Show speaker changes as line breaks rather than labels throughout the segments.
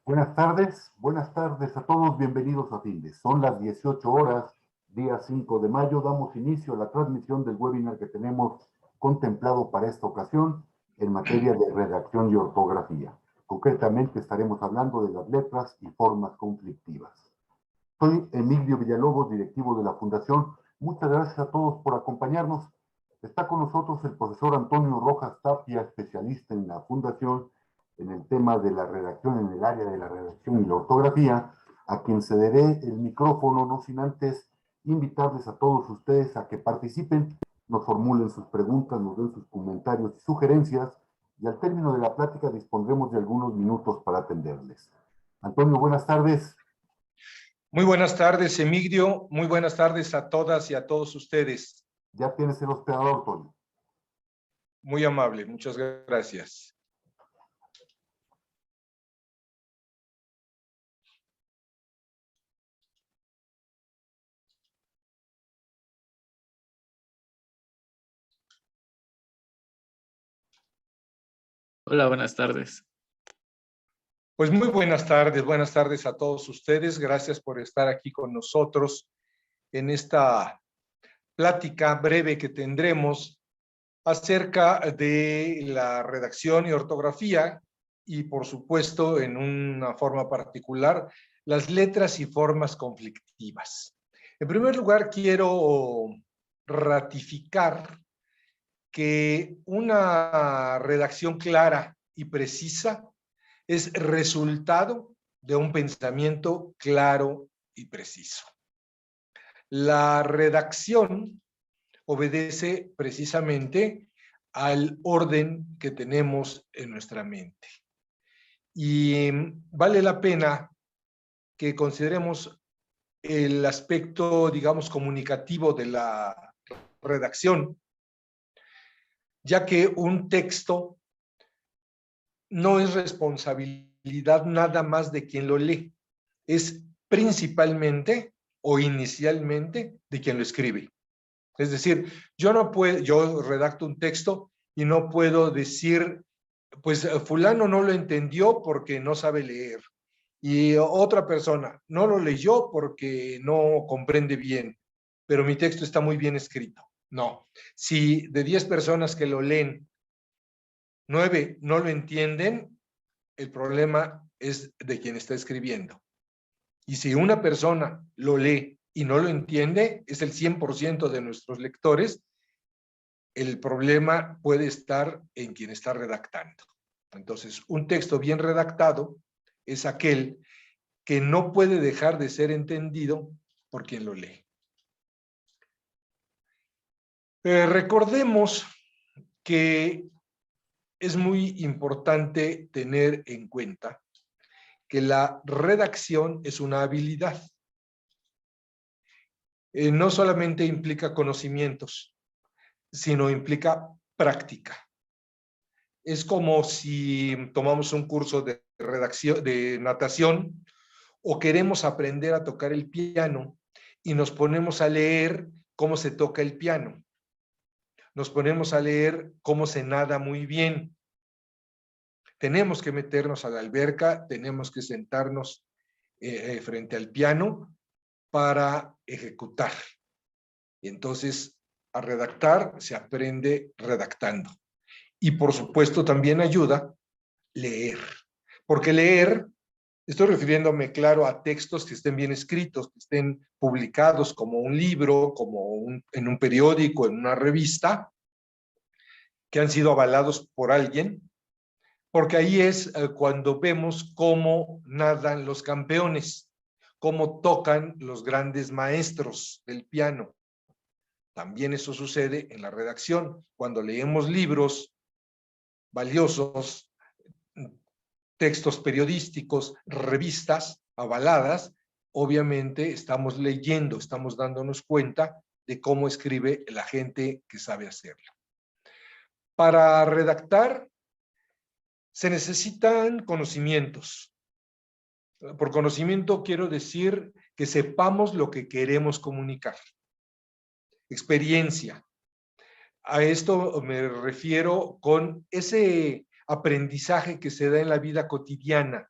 Buenas tardes a todos, bienvenidos a Findes. Son las 18 horas, día 5 de mayo, damos inicio a la transmisión del webinar que tenemos contemplado para esta ocasión en materia de redacción y ortografía. Concretamente estaremos hablando de las letras y formas conflictivas. Soy Emilio Villalobos, directivo de la Fundación. Muchas gracias a todos por acompañarnos. Está con nosotros el profesor Antonio Rojas Tapia, especialista en la Fundación, en el tema de la redacción, en el área de la redacción y la ortografía, a quien cederé el micrófono, no sin antes invitarles a todos ustedes a que participen, nos formulen sus preguntas, nos den sus comentarios y sugerencias, y al término de la plática dispondremos de algunos minutos para atenderles. Antonio, buenas tardes.
Muy buenas tardes, Emigdio. Muy buenas tardes a todas y a todos ustedes.
Ya tienes el hospedador, Antonio.
Muy amable, muchas gracias.
Hola, buenas tardes.
Pues muy buenas tardes a todos ustedes. Gracias por estar aquí con nosotros en esta plática breve que tendremos acerca de la redacción y ortografía y, por supuesto, en una forma particular, las letras y formas conflictivas. En primer lugar, quiero ratificar que una redacción clara y precisa es resultado de un pensamiento claro y preciso. La redacción obedece precisamente al orden que tenemos en nuestra mente. Y vale la pena que consideremos el aspecto, digamos, comunicativo de la redacción, ya que un texto no es responsabilidad nada más de quien lo lee, es principalmente o inicialmente de quien lo escribe. Es decir, yo redacto un texto y no puedo decir, pues fulano no lo entendió porque no sabe leer, y otra persona no lo leyó porque no comprende bien, pero mi texto está muy bien escrito. No, si de 10 personas que lo leen, 9 no lo entienden, el problema es de quien está escribiendo. Y si una persona lo lee y no lo entiende, es el 100% de nuestros lectores, el problema puede estar en quien está redactando. Entonces, un texto bien redactado es aquel que no puede dejar de ser entendido por quien lo lee. Recordemos que es muy importante tener en cuenta que la redacción es una habilidad. No solamente implica conocimientos, sino implica práctica. Es como si tomamos un curso de redacción, de natación, o queremos aprender a tocar el piano y nos ponemos a leer cómo se toca el piano. Nos ponemos a leer cómo se nada muy bien. Tenemos que meternos a la alberca, tenemos que sentarnos frente al piano para ejecutar. Y entonces, a redactar se aprende redactando. Y por supuesto también ayuda leer. Porque leer, estoy refiriéndome, claro, a textos que estén bien escritos, que estén publicados como un libro, en un periódico, en una revista, que han sido avalados por alguien, porque ahí es cuando vemos cómo nadan los campeones, cómo tocan los grandes maestros del piano. También eso sucede en la redacción. Cuando leemos libros valiosos, textos periodísticos, revistas avaladas, obviamente estamos leyendo, estamos dándonos cuenta de cómo escribe la gente que sabe hacerlo. Para redactar se necesitan conocimimientos. Por conocimiento quiero decir que sepamos lo que queremos comunicar. Experiencia. A esto me refiero con ese aprendizaje que se da en la vida cotidiana,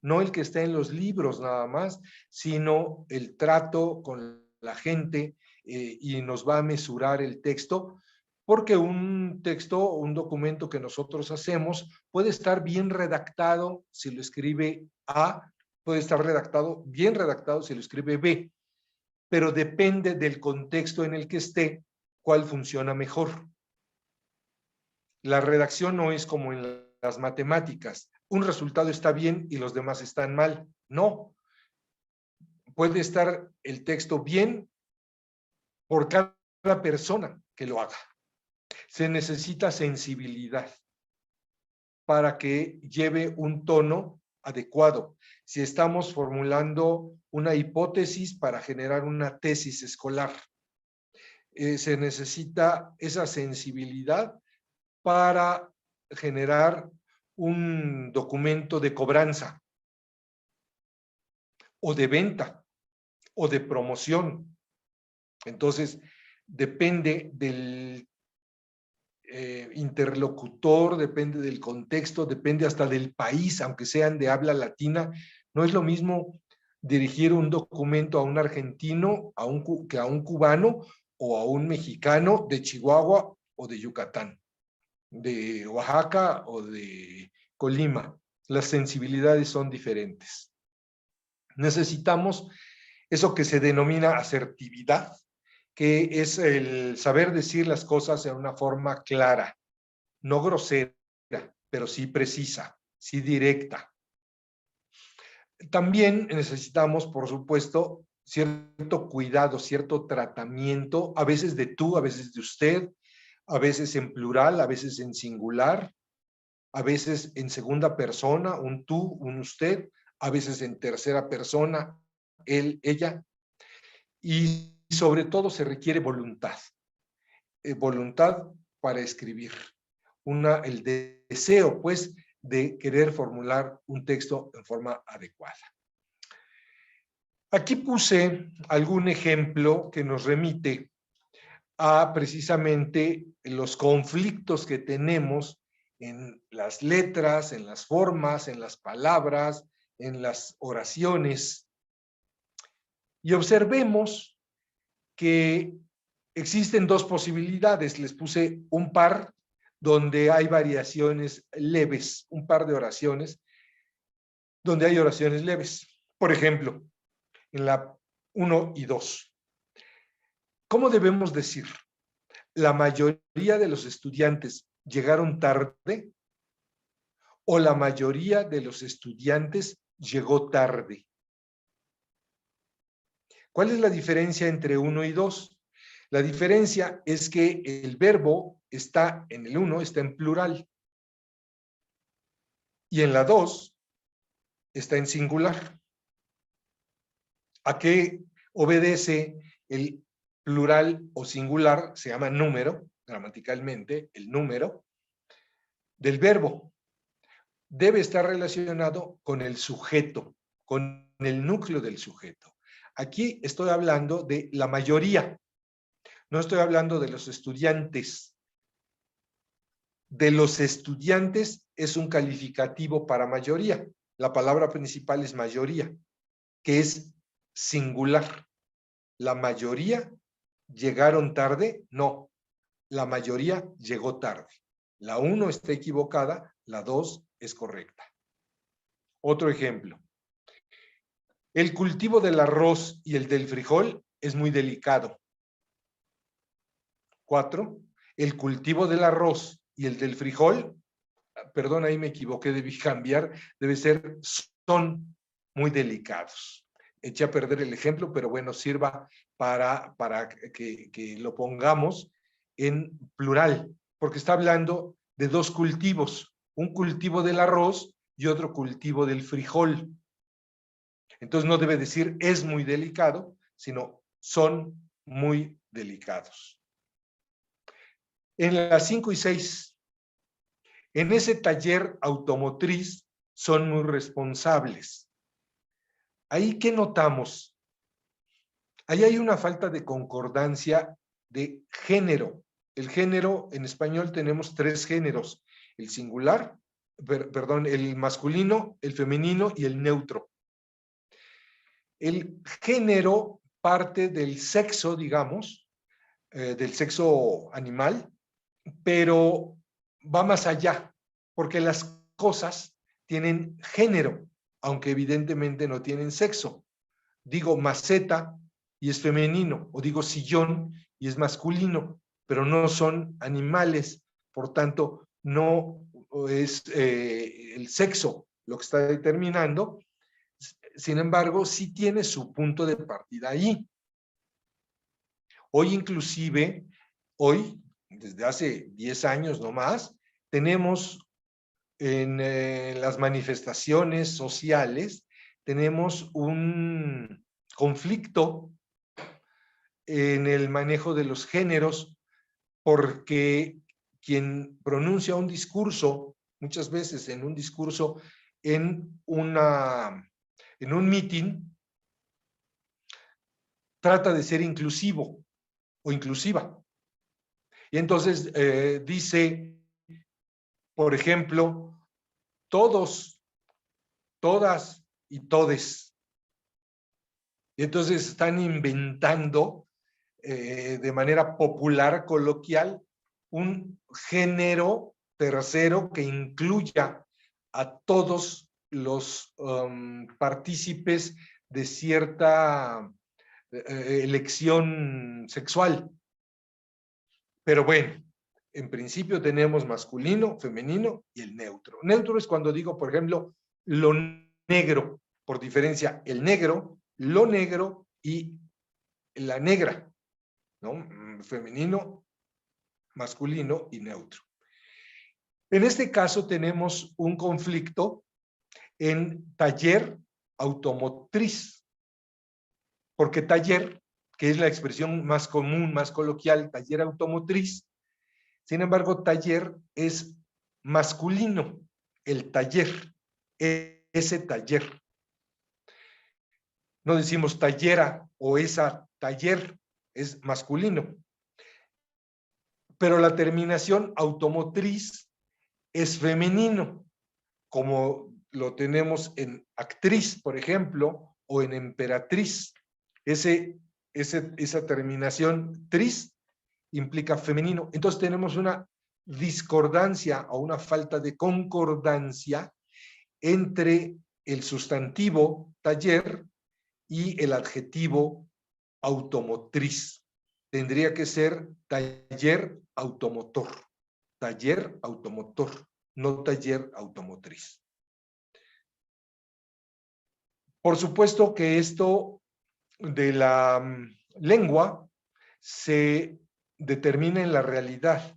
no el que está en los libros nada más, sino el trato con la gente y nos va a mesurar el texto, porque un texto, un documento que nosotros hacemos puede estar bien redactado si lo escribe A, puede estar bien redactado si lo escribe B, pero depende del contexto en el que esté, cuál funciona mejor. La redacción no es como en las matemáticas. Un resultado está bien y los demás están mal. No. Puede estar el texto bien por cada persona que lo haga. Se necesita sensibilidad para que lleve un tono adecuado. Si estamos formulando una hipótesis para generar una tesis escolar, se necesita esa sensibilidad para generar un documento de cobranza o de venta o de promoción. Entonces, depende del interlocutor, depende del contexto, depende hasta del país, aunque sean de habla latina. No es lo mismo dirigir un documento a un argentino que a un cubano o a un mexicano de Chihuahua o de Yucatán, de Oaxaca o de Colima. Las sensibilidades son diferentes. Necesitamos eso que se denomina asertividad, que es el saber decir las cosas en una forma clara, no grosera, pero sí precisa, sí directa. También necesitamos, por supuesto, cierto cuidado, cierto tratamiento, a veces de tú, a veces de usted, a veces en plural, a veces en singular, a veces en segunda persona, un tú, un usted, a veces en tercera persona, él, ella, y sobre todo se requiere voluntad, voluntad para escribir, el deseo, pues, de querer formular un texto en forma adecuada. Aquí puse algún ejemplo que nos remite a precisamente los conflictos que tenemos en las letras, en las formas, en las palabras, en las oraciones. Y observemos que existen dos posibilidades. Les puse un par donde hay variaciones leves, un par de oraciones donde hay oraciones leves. Por ejemplo, en la 1 y 2. ¿Cómo debemos decir? ¿La mayoría de los estudiantes llegaron tarde o la mayoría de los estudiantes llegó tarde? ¿Cuál es la diferencia entre 1 y 2? La diferencia es que el verbo está en el 1, está en plural, y en la 2 está en singular. ¿A qué obedece el plural o singular? Se llama número, gramaticalmente, el número del verbo. Debe estar relacionado con el sujeto, con el núcleo del sujeto. Aquí estoy hablando de la mayoría, no estoy hablando de los estudiantes. De los estudiantes es un calificativo para mayoría. La palabra principal es mayoría, que es singular. ¿La mayoría llegaron tarde? No, la mayoría llegó tarde. La 1 está equivocada, la 2 es correcta. Otro ejemplo. El cultivo del arroz y el del frijol es muy delicado. 4. El cultivo del arroz y el del frijol, perdón, ahí me equivoqué, debí cambiar, son muy delicados. Eché a perder el ejemplo, pero bueno, sirva para que lo pongamos en plural, porque está hablando de dos cultivos, un cultivo del arroz y otro cultivo del frijol. Entonces no debe decir es muy delicado, sino son muy delicados. En las 5 y 6, en ese taller automotriz son muy responsables. ¿Ahí qué notamos? Ahí hay una falta de concordancia de género. El género, en español tenemos 3 géneros: el singular, perdón, el masculino, el femenino y el neutro. El género parte del sexo, digamos, del sexo animal, pero va más allá, porque las cosas tienen género, aunque evidentemente no tienen sexo. Digo maceta y es femenino, o digo sillón y es masculino, pero no son animales, por tanto, no es el sexo lo que está determinando. Sin embargo, sí tiene su punto de partida ahí. Hoy inclusive, desde hace 10 años no más, tenemos en las manifestaciones sociales, tenemos un conflicto en el manejo de los géneros, porque quien pronuncia un discurso, muchas veces en un discurso, en un meeting, trata de ser inclusivo o inclusiva. Y entonces dice, por ejemplo, todos, todas y todes. Y entonces están inventando de manera popular, coloquial, un género tercero que incluya a todos los partícipes de cierta elección sexual. Pero bueno, en principio tenemos masculino, femenino y el neutro. Neutro es cuando digo, por ejemplo, lo negro, por diferencia, el negro, lo negro y la negra, ¿no? Femenino, masculino y neutro. En este caso tenemos un conflicto en taller automotriz, porque taller, que es la expresión más común, más coloquial, taller automotriz, sin embargo, taller es masculino, el taller, ese taller. No decimos tallera o esa taller, es masculino. Pero la terminación automotriz es femenino, como lo tenemos en actriz, por ejemplo, o en emperatriz. Esa terminación tris implica femenino. Entonces tenemos una discordancia o una falta de concordancia entre el sustantivo taller y el adjetivo automotriz. Tendría que ser taller automotor, no taller automotriz. Por supuesto que esto de la lengua se determina en la realidad,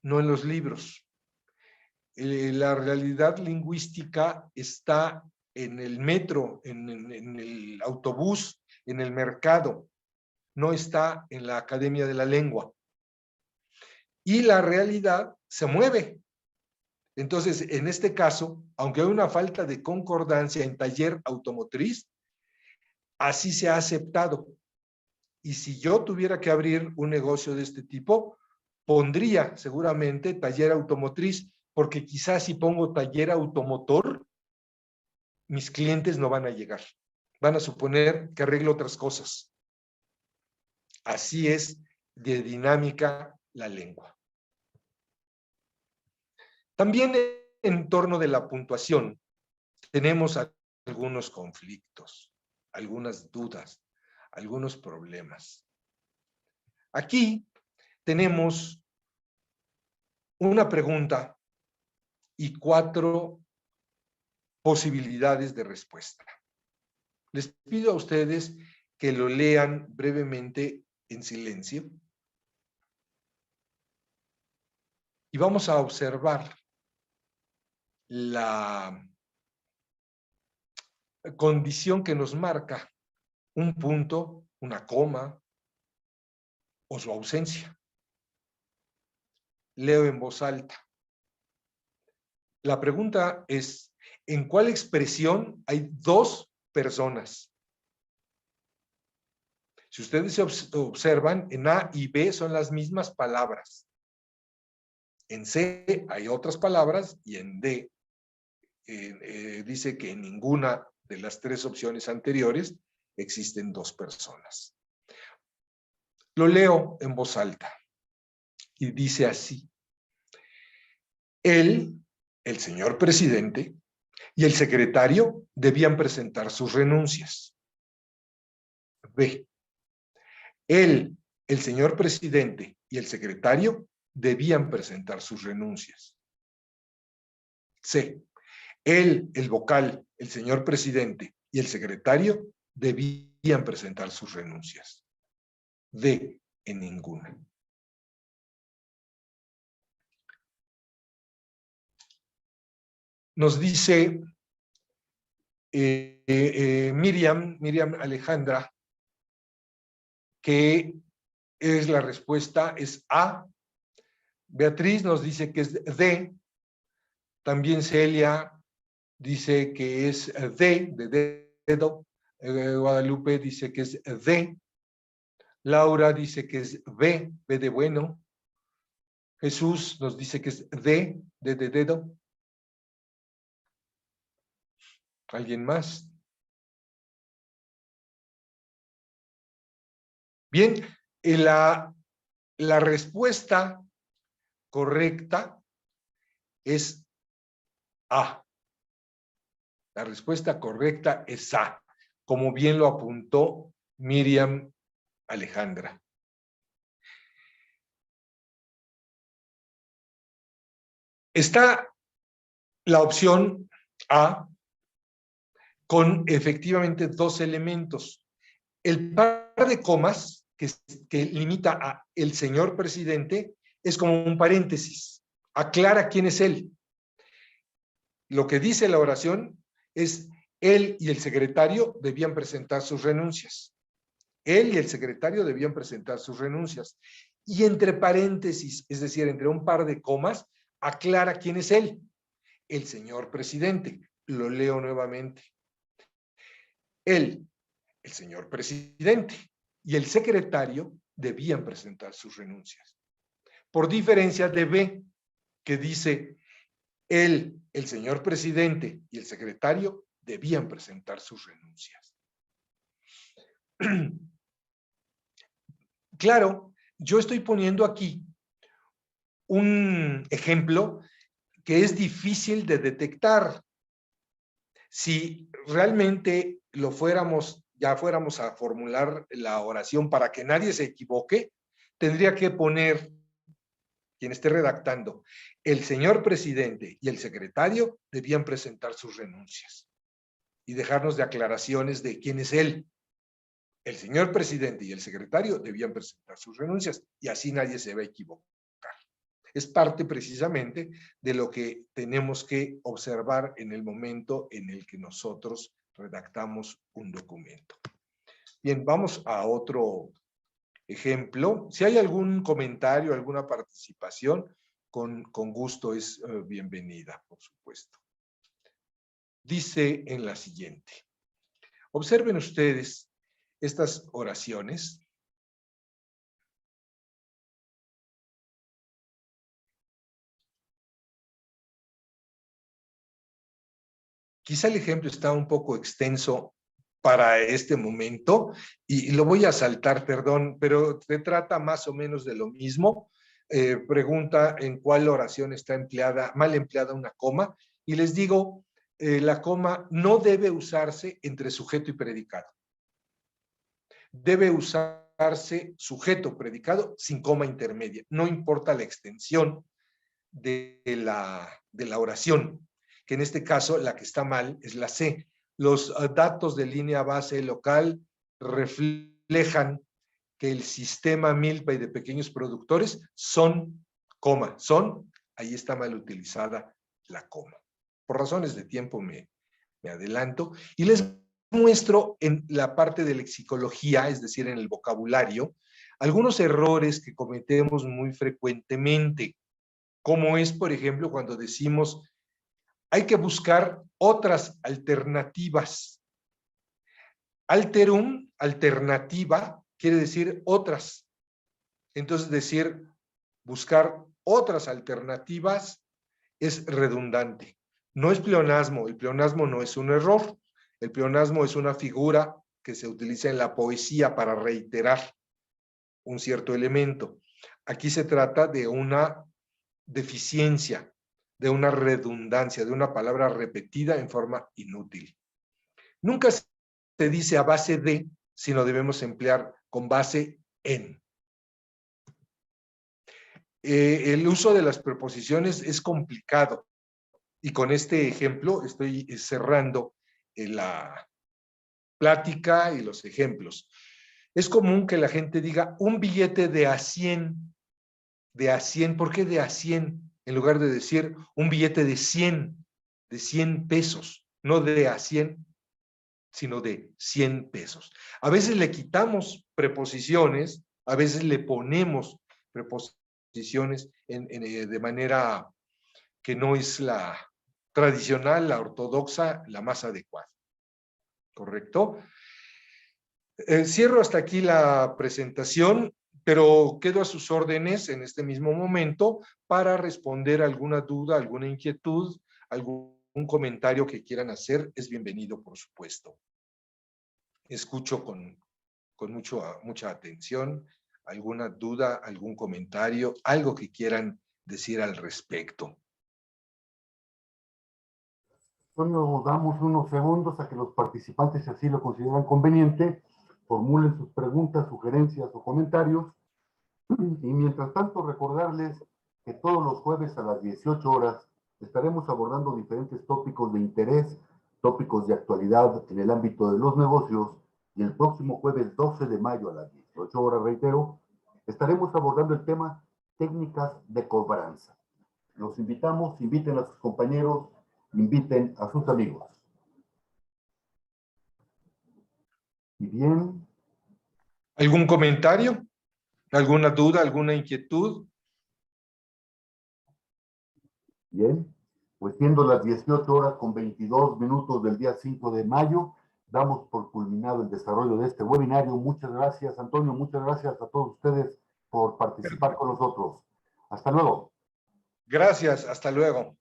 no en los libros. La realidad lingüística está en el metro, en el autobús, en el mercado, no está en la Academia de la Lengua. Y la realidad se mueve. Entonces, en este caso, aunque hay una falta de concordancia en taller automotriz, así se ha aceptado. Y si yo tuviera que abrir un negocio de este tipo, pondría seguramente taller automotriz, porque quizás si pongo taller automotor, mis clientes no van a llegar. Van a suponer que arreglo otras cosas. Así es de dinámica la lengua. También en torno de la puntuación tenemos algunos conflictos, algunas dudas, algunos problemas. Aquí tenemos una pregunta y 4 posibilidades de respuesta. Les pido a ustedes que lo lean brevemente en silencio y vamos a observar la condición que nos marca un punto, una coma o su ausencia. Leo en voz alta. La pregunta es, ¿en cuál expresión hay 2 personas? Si ustedes se observan, en A y B son las mismas palabras. En C hay otras palabras y en D dice que en ninguna de las tres opciones anteriores existen dos personas. Lo leo en voz alta y dice así: él, el señor presidente, y el secretario debían presentar sus renuncias. B. Él, el señor presidente y el secretario debían presentar sus renuncias. C. Él, el vocal, el señor presidente y el secretario debían presentar sus renuncias. D. En ninguna. Nos dice Miriam Alejandra que es la respuesta, es A. Beatriz nos dice que es D. También Celia dice que es D, de dedo. Guadalupe dice que es D. Laura dice que es B, B de bueno. Jesús nos dice que es D, D de dedo. ¿Alguien más? Bien, la respuesta correcta es A. La respuesta correcta es A, como bien lo apuntó Miriam Alejandra. Está la opción A con efectivamente dos elementos. El par de comas que limita a el señor presidente es como un paréntesis. Aclara quién es él. Lo que dice la oración es: él y el secretario debían presentar sus renuncias. Él y el secretario debían presentar sus renuncias. Y entre paréntesis, es decir, entre un par de comas, aclara quién es él. El señor presidente. Lo leo nuevamente. Él, el señor presidente, y el secretario debían presentar sus renuncias. Por diferencia de B, que dice: él, el señor presidente y el secretario debían presentar sus renuncias. Claro, yo estoy poniendo aquí un ejemplo que es difícil de detectar. Si realmente lo fuéramos, ya fuéramos a formular la oración para que nadie se equivoque, tendría que poner, quien esté redactando: el señor presidente y el secretario debían presentar sus renuncias, y dejarnos de aclaraciones de quién es él. El señor presidente y el secretario debían presentar sus renuncias, y así nadie se va a equivocar. Es parte precisamente de lo que tenemos que observar en el momento en el que nosotros redactamos un documento. Bien, vamos a otro ejemplo. Si hay algún comentario, alguna participación, con gusto es bienvenida, por supuesto. Dice en la siguiente: observen ustedes estas oraciones. Quizá el ejemplo está un poco extenso para este momento y lo voy a saltar, perdón, pero se trata más o menos de lo mismo. Pregunta en cuál oración está empleada, mal empleada una coma, y les digo, la coma no debe usarse entre sujeto y predicado. Debe usarse sujeto, predicado, sin coma intermedia. No importa la extensión de la oración, que en este caso la que está mal es la C. Los datos de línea base local reflejan que el sistema Milpa y de pequeños productores son coma, ahí está mal utilizada la coma. Por razones de tiempo me adelanto y les muestro en la parte de lexicología, es decir, en el vocabulario, algunos errores que cometemos muy frecuentemente, como es, por ejemplo, cuando decimos hay que buscar otras alternativas. Alterum, alternativa, quiere decir otras. Entonces, decir buscar otras alternativas es redundante. No es pleonasmo, el pleonasmo no es un error. El pleonasmo es una figura que se utiliza en la poesía para reiterar un cierto elemento. Aquí se trata de una deficiencia, de una redundancia, de una palabra repetida en forma inútil. Nunca se dice a base de, sino debemos emplear con base en. El uso de las preposiciones es complicado y con este ejemplo estoy cerrando la plática y los ejemplos. Es común que la gente diga un billete de a 100, de a 100, ¿por qué de a 100? En lugar de decir un billete de 100 pesos, no de a 100, sino de 100 pesos. A veces le quitamos preposiciones, a veces le ponemos preposiciones de manera que no es la tradicional, la ortodoxa, la más adecuada. ¿Correcto? Cierro hasta aquí la presentación, pero quedo a sus órdenes en este mismo momento para responder alguna duda, alguna inquietud, algún comentario que quieran hacer. Es bienvenido, por supuesto. Escucho con mucha atención alguna duda, algún comentario, algo que quieran decir al respecto.
Solo damos unos segundos a que los participantes, si así lo consideran conveniente, formulen sus preguntas, sugerencias o comentarios. Y mientras tanto, recordarles que todos los jueves a las 18 horas estaremos abordando diferentes tópicos de interés, tópicos de actualidad en el ámbito de los negocios. Y el próximo jueves 12 de mayo a las 18 horas, reitero, estaremos abordando el tema técnicas de cobranza. Los invitamos, inviten a sus compañeros, inviten a sus amigos. Y bien.
¿Algún comentario? ¿Alguna duda? ¿Alguna inquietud?
Bien, pues siendo las 18 horas con 22 minutos del día 5 de mayo, damos por culminado el desarrollo de este webinario. Muchas gracias, Antonio, muchas gracias a todos ustedes por participar con nosotros. Hasta luego.
Gracias, hasta luego.